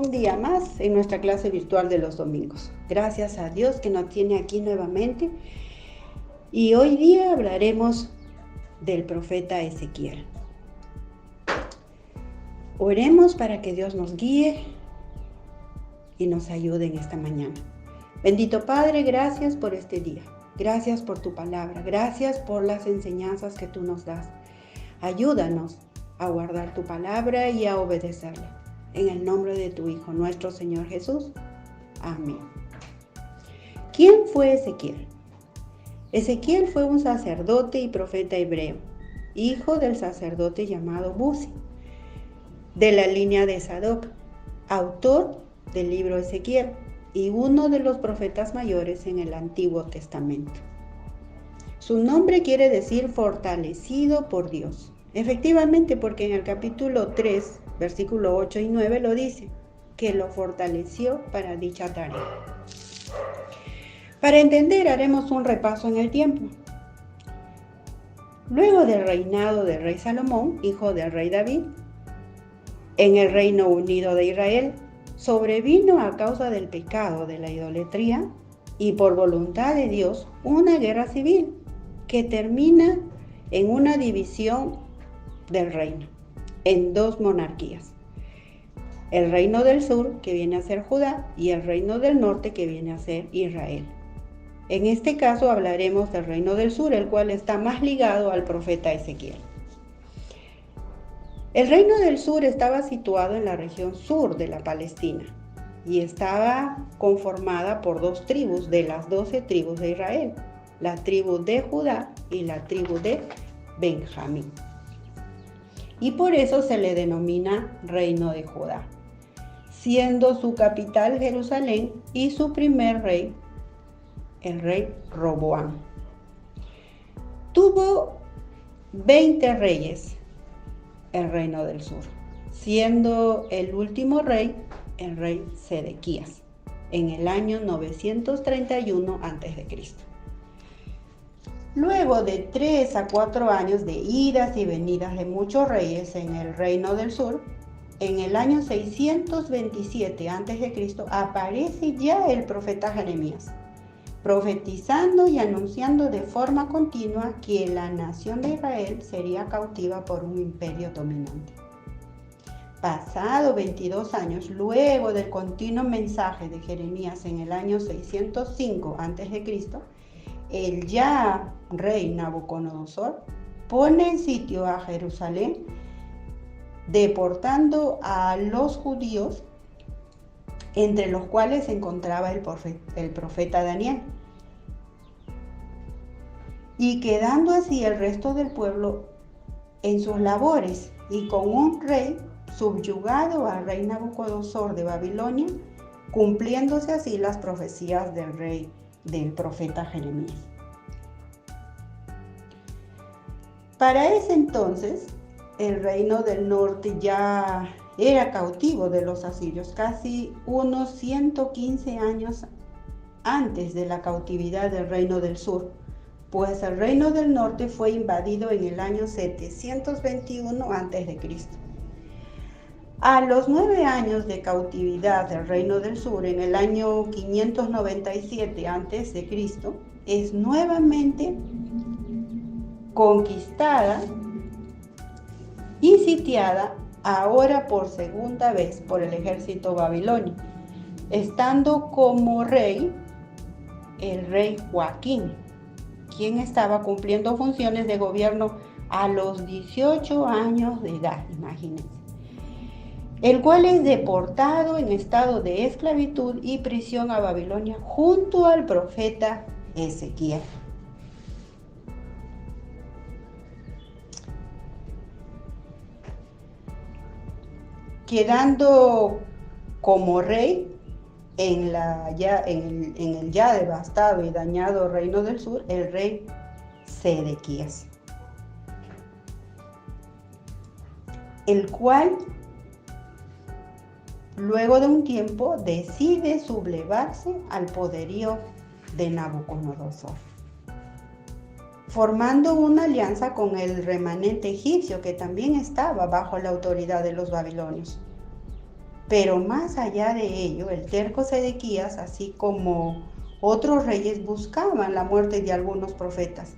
un día más en nuestra clase virtual de los domingos. Gracias a Dios que nos tiene aquí nuevamente. Y hoy día hablaremos del profeta Ezequiel. Oremos para que Dios nos guíe y nos ayude en esta mañana. Bendito Padre, gracias por este día. Gracias por tu palabra. Gracias por las enseñanzas que tú nos das. Ayúdanos a guardar tu palabra y a obedecerla. En el nombre de tu Hijo, nuestro Señor Jesús. Amén. ¿Quién fue Ezequiel? Ezequiel fue un sacerdote y profeta hebreo, hijo del sacerdote llamado Buzi, de la línea de Sadoc, autor del libro Ezequiel y uno de los profetas mayores en el Antiguo Testamento. Su nombre quiere decir fortalecido por Dios. Efectivamente, porque en el capítulo 3, versículo 8 y 9 lo dice, que lo fortaleció para dicha tarea. Para entender, haremos un repaso en el tiempo. Luego del reinado del rey Salomón, hijo del rey David, en el Reino Unido de Israel, sobrevino a causa del pecado de la idolatría y por voluntad de Dios una guerra civil que termina en una división del reino, en dos monarquías. El reino del sur, que viene a ser Judá, y el reino del norte, que viene a ser Israel. En este caso hablaremos del reino del sur, el cual está más ligado al profeta Ezequiel. El reino del sur estaba situado en la región sur de la Palestina y estaba conformada por dos tribus de las 12 tribus de Israel, la tribu de Judá y la tribu de Benjamín. Y por eso se le denomina Reino de Judá, siendo su capital Jerusalén y su primer rey, el rey Roboam. Tuvo 20 reyes el Reino del Sur, siendo el último rey el rey Sedequías, en el año 931 a.C. Luego de 3 a 4 años de idas y venidas de muchos reyes en el Reino del Sur, en el año 627 a.C. aparece ya el profeta Jeremías, profetizando y anunciando de forma continua que la nación de Israel sería cautiva por un imperio dominante. Pasado 22 años luego del continuo mensaje de Jeremías en el año 605 a.C., el ya rey Nabucodonosor pone en sitio a Jerusalén, deportando a los judíos, entre los cuales se encontraba el profeta Daniel, y quedando así el resto del pueblo en sus labores y con un rey subyugado al rey Nabucodonosor de Babilonia, cumpliéndose así las profecías del profeta Jeremías. Para ese entonces, el reino del norte ya era cautivo de los asirios, casi unos 115 años antes de la cautividad del reino del sur, pues el reino del norte fue invadido en el año 721 a.C. A los 9 años de cautividad del reino del sur, en el año 597 a.C., es nuevamente conquistada y sitiada ahora por segunda vez por el ejército babilonio, estando como rey el rey Joaquín, quien estaba cumpliendo funciones de gobierno a los 18 años de edad, imagínense, el cual es deportado en estado de esclavitud y prisión a Babilonia junto al profeta Ezequiel. Quedando como rey en el ya devastado y dañado reino del sur, el rey Sedequías, el cual luego de un tiempo decide sublevarse al poderío de Nabucodonosor, formando una alianza con el remanente egipcio que también estaba bajo la autoridad de los babilonios. Pero más allá de ello, el terco Sedequías, así como otros reyes, buscaban la muerte de algunos profetas.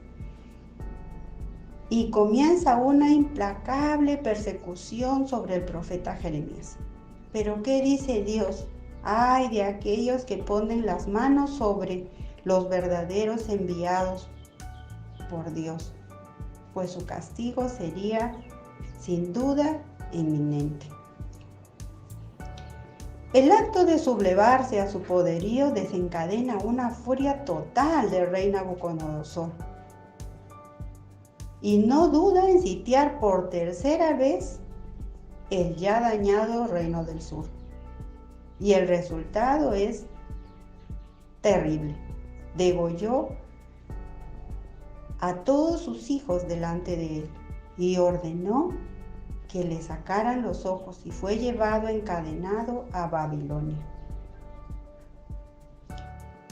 Y comienza una implacable persecución sobre el profeta Jeremías. Pero ¿qué dice Dios? Ay de aquellos que ponen las manos sobre los verdaderos enviados por Dios, pues su castigo sería sin duda inminente. El acto de sublevarse a su poderío desencadena una furia total del rey Nabucodonosor y no duda en sitiar por tercera vez el ya dañado reino del sur. Y el resultado es terrible. Degolló a todos sus hijos delante de él y ordenó que le sacaran los ojos y fue llevado encadenado a Babilonia,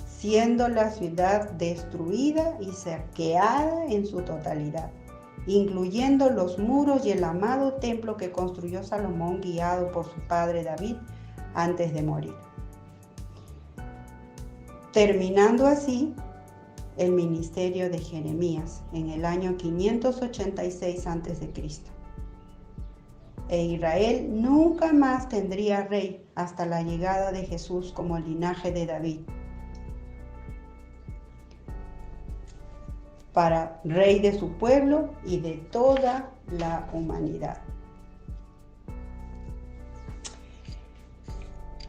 siendo la ciudad destruida y saqueada en su totalidad, incluyendo los muros y el amado templo que construyó Salomón guiado por su padre David antes de morir. Terminando así el ministerio de Jeremías en el año 586 a.C. E Israel nunca más tendría rey hasta la llegada de Jesús como el linaje de David, para rey de su pueblo y de toda la humanidad.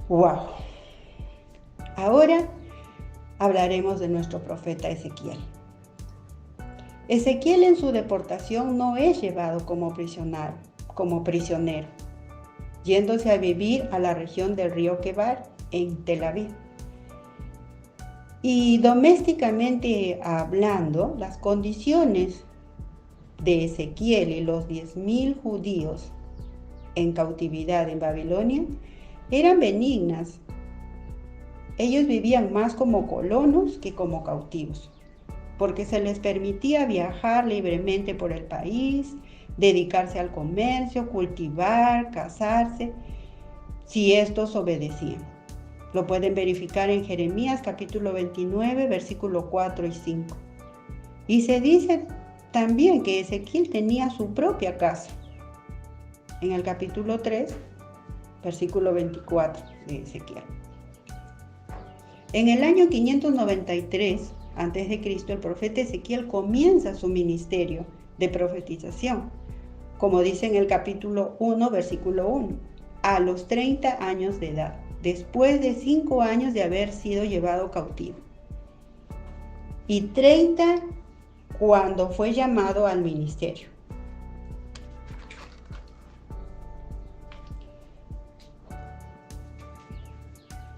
¡Wow! Ahora hablaremos de nuestro profeta Ezequiel. Ezequiel en su deportación no es llevado como prisionero, yéndose a vivir a la región del río Quebar en Tel Aviv. Y domésticamente hablando, las condiciones de Ezequiel y los 10,000 judíos en cautividad en Babilonia eran benignas. Ellos vivían más como colonos que como cautivos, porque se les permitía viajar libremente por el país, dedicarse al comercio, cultivar, casarse, si estos obedecían. Lo pueden verificar en Jeremías capítulo 29, versículo 4 y 5. Y se dice también que Ezequiel tenía su propia casa. En el capítulo 3, versículo 24 de Ezequiel. En el año 593 a.C., el profeta Ezequiel comienza su ministerio de profetización, como dice en el capítulo 1, versículo 1, a los 30 años de edad, después de 5 años de haber sido llevado cautivo, y 30 cuando fue llamado al ministerio.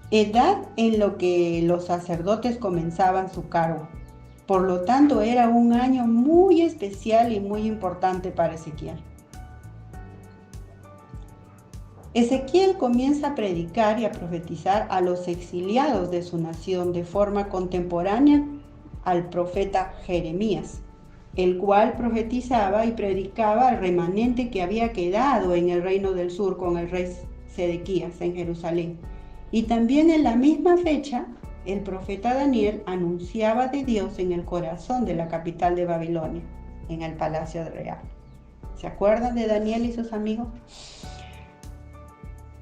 Edad en lo que los sacerdotes comenzaban su cargo. Por lo tanto, era un año muy especial y muy importante para Ezequiel. Ezequiel comienza a predicar y a profetizar a los exiliados de su nación de forma contemporánea al profeta Jeremías, el cual profetizaba y predicaba al remanente que había quedado en el reino del sur con el rey Sedequías en Jerusalén. Y también en la misma fecha, el profeta Daniel anunciaba de Dios en el corazón de la capital de Babilonia, en el palacio real. ¿Se acuerdan de Daniel y sus amigos?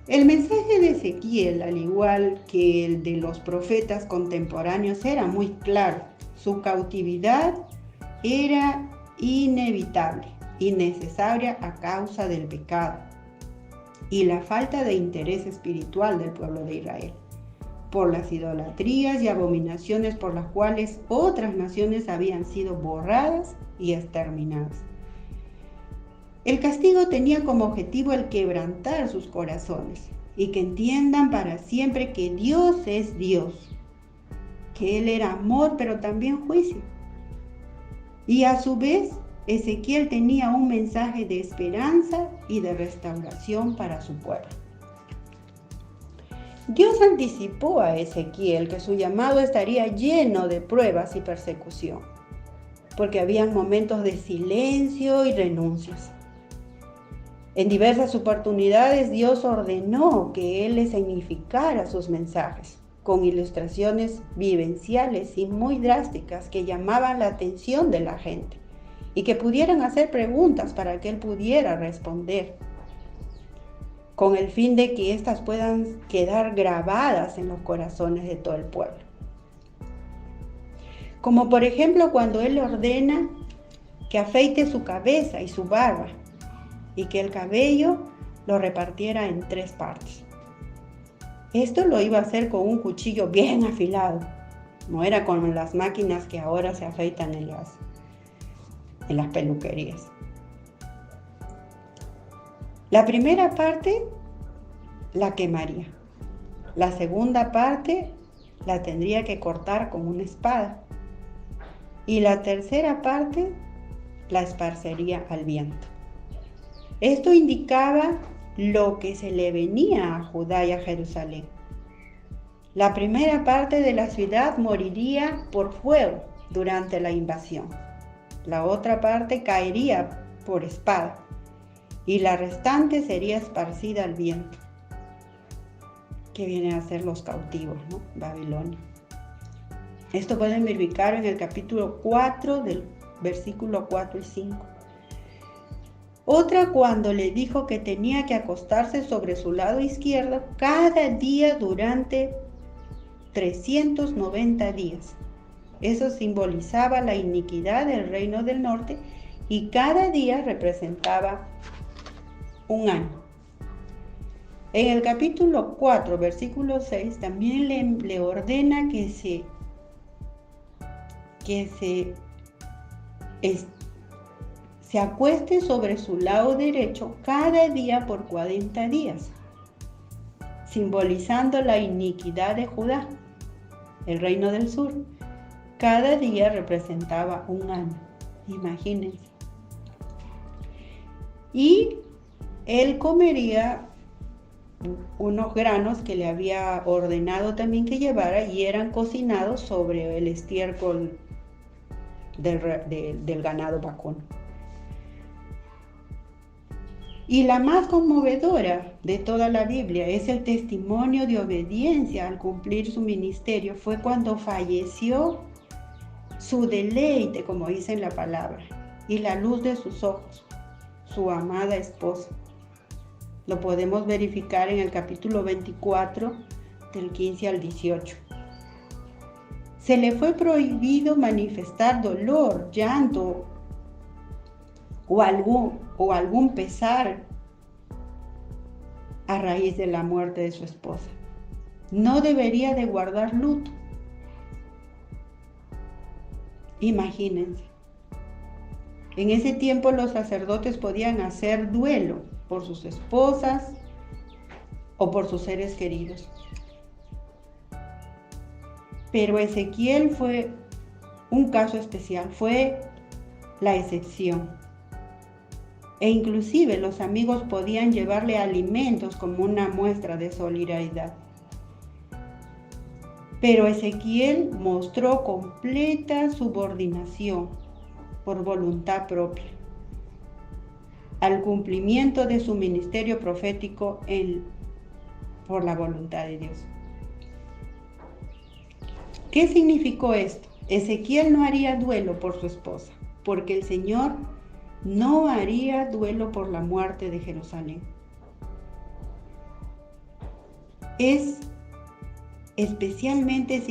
El mensaje de Ezequiel, al igual que el de los profetas contemporáneos, era muy claro. Su cautividad era inevitable y necesaria a causa del pecado y la falta de interés espiritual del pueblo de Israel, por las idolatrías y abominaciones por las cuales otras naciones habían sido borradas y exterminadas. El castigo tenía como objetivo el quebrantar sus corazones y que entiendan para siempre que Dios es Dios, que Él era amor pero también juicio. Y a su vez, Ezequiel tenía un mensaje de esperanza y de restauración para su pueblo. Dios anticipó a Ezequiel que su llamado estaría lleno de pruebas y persecución, porque habían momentos de silencio y renuncias. En diversas oportunidades Dios ordenó que Él les significara sus mensajes, con ilustraciones vivenciales y muy drásticas que llamaban la atención de la gente y que pudieran hacer preguntas para que Él pudiera responder, con el fin de que éstas puedan quedar grabadas en los corazones de todo el pueblo. Como por ejemplo cuando Él le ordena que afeite su cabeza y su barba y que el cabello lo repartiera en 3 partes. Esto lo iba a hacer con un cuchillo bien afilado. No era con las máquinas que ahora se afeitan en las peluquerías. La primera parte la quemaría. La segunda parte la tendría que cortar con una espada. Y la tercera parte la esparcería al viento. Esto indicaba lo que se le venía a Judá y a Jerusalén. La primera parte de la ciudad moriría por fuego durante la invasión. La otra parte caería por espada y la restante sería esparcida al viento, que vienen a ser los cautivos, ¿no? Babilonia. Esto pueden verificar en el capítulo 4 del versículo 4 y 5. Otra cuando le dijo que tenía que acostarse sobre su lado izquierdo cada día durante 390 días. Eso simbolizaba la iniquidad del reino del norte y cada día representaba un año. En el capítulo 4, versículo 6, también le ordena que se acueste sobre su lado derecho cada día por 40 días, simbolizando la iniquidad de Judá, el reino del sur. Cada día representaba un año, imagínense. Y él comería unos granos que le había ordenado también que llevara y eran cocinados sobre el estiércol del ganado vacuno. Y la más conmovedora de toda la Biblia es el testimonio de obediencia al cumplir su ministerio. Fue cuando falleció su deleite, como dice en la palabra, y la luz de sus ojos, su amada esposa. Lo podemos verificar en el capítulo 24, del 15 al 18. Se le fue prohibido manifestar dolor, llanto o algún pesar a raíz de la muerte de su esposa. No debería de guardar luto. Imagínense. En ese tiempo los sacerdotes podían hacer duelo por sus esposas o por sus seres queridos. Pero Ezequiel fue un caso especial, fue la excepción. E inclusive los amigos podían llevarle alimentos como una muestra de solidaridad. Pero Ezequiel mostró completa subordinación por voluntad propia al cumplimiento de su ministerio profético por la voluntad de Dios. ¿Qué significó esto? Ezequiel no haría duelo por su esposa, porque el Señor no haría duelo por la muerte de Jerusalén. Es especialmente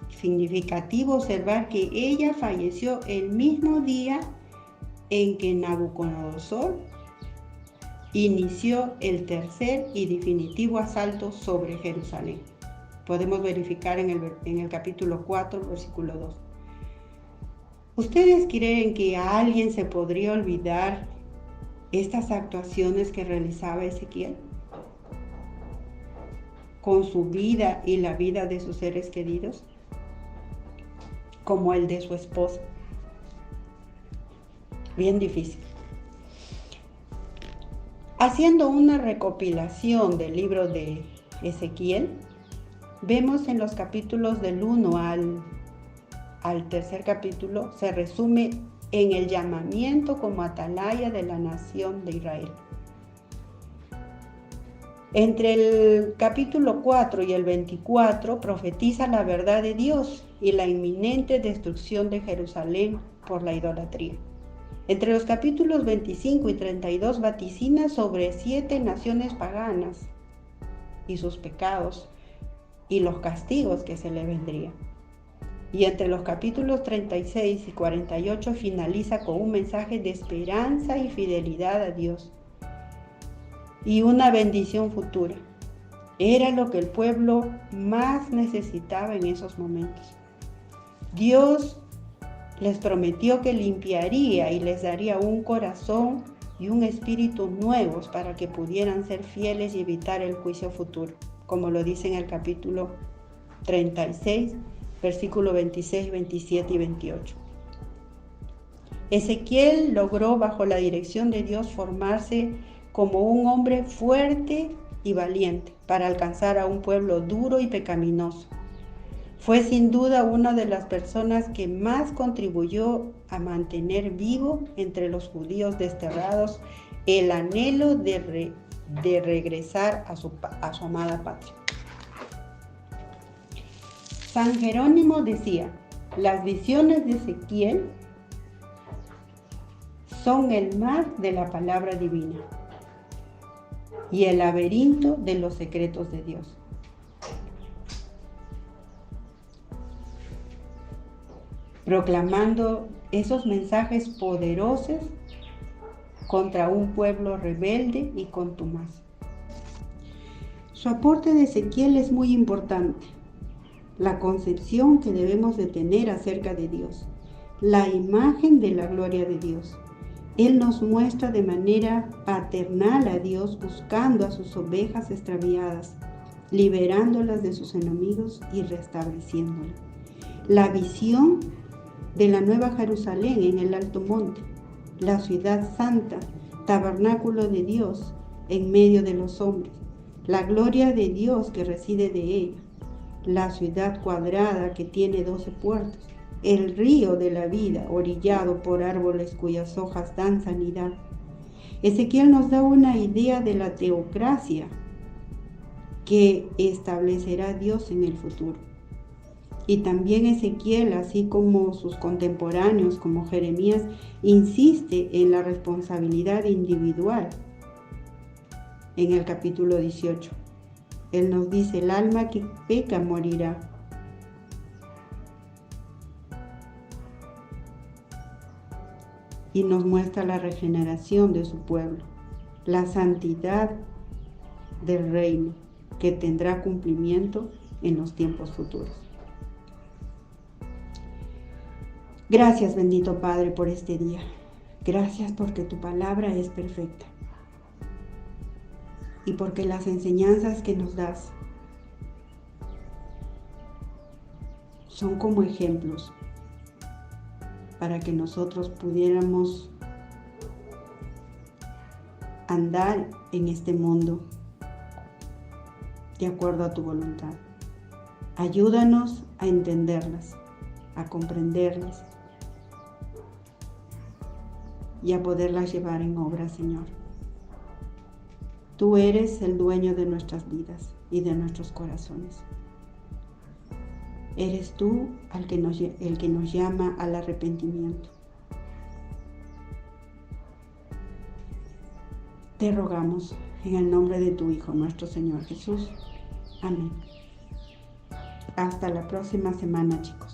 significativo observar que ella falleció el mismo día en que Nabucodonosor inició el tercer y definitivo asalto sobre Jerusalén. Podemos verificar en el capítulo 4, versículo 2. ¿Ustedes creen que a alguien se podría olvidar estas actuaciones que realizaba Ezequiel con su vida y la vida de sus seres queridos, como el de su esposa? Bien difícil. Haciendo una recopilación del libro de Ezequiel, vemos en los capítulos del 1 al tercer capítulo, se resume en el llamamiento como atalaya de la nación de Israel. Entre el capítulo 4 y el 24 profetiza la verdad de Dios y la inminente destrucción de Jerusalén por la idolatría. Entre los capítulos 25 y 32 vaticina sobre 7 naciones paganas y sus pecados y los castigos que se le vendrían. Y entre los capítulos 36 y 48 finaliza con un mensaje de esperanza y fidelidad a Dios y una bendición futura. Era lo que el pueblo más necesitaba en esos momentos. Dios les prometió que limpiaría y les daría un corazón y un espíritu nuevos para que pudieran ser fieles y evitar el juicio futuro, como lo dice en el capítulo 36, versículo 26, 27 y 28. Ezequiel logró, bajo la dirección de Dios, formarse como un hombre fuerte y valiente para alcanzar a un pueblo duro y pecaminoso. Fue sin duda una de las personas que más contribuyó a mantener vivo entre los judíos desterrados el anhelo de regresar a su amada patria. San Jerónimo decía: las visiones de Ezequiel son el mar de la palabra divina y el laberinto de los secretos de Dios. Proclamando esos mensajes poderosos contra un pueblo rebelde y contumaz. Su aporte de Ezequiel es muy importante. La concepción que debemos de tener acerca de Dios, la imagen de la gloria de Dios. Él nos muestra de manera paternal a Dios buscando a sus ovejas extraviadas, liberándolas de sus enemigos y restableciéndolas. La visión de la Nueva Jerusalén en el alto monte, la ciudad santa, tabernáculo de Dios en medio de los hombres, la gloria de Dios que reside de ella, la ciudad cuadrada que tiene 12 puertas, el río de la vida orillado por árboles cuyas hojas dan sanidad. Ezequiel nos da una idea de la teocracia que establecerá Dios en el futuro. Y también Ezequiel, así como sus contemporáneos como Jeremías, insiste en la responsabilidad individual. En el capítulo 18, él nos dice: el alma que peca morirá. Y nos muestra la regeneración de su pueblo, la santidad del reino que tendrá cumplimiento en los tiempos futuros. Gracias, bendito Padre, por este día. Gracias porque tu palabra es perfecta y porque las enseñanzas que nos das son como ejemplos para que nosotros pudiéramos andar en este mundo de acuerdo a tu voluntad. Ayúdanos a entenderlas, a comprenderlas y a poderlas llevar en obra, Señor. Tú eres el dueño de nuestras vidas y de nuestros corazones. Eres tú el que nos llama al arrepentimiento. Te rogamos en el nombre de tu Hijo, nuestro Señor Jesús. Amén. Hasta la próxima semana, chicos.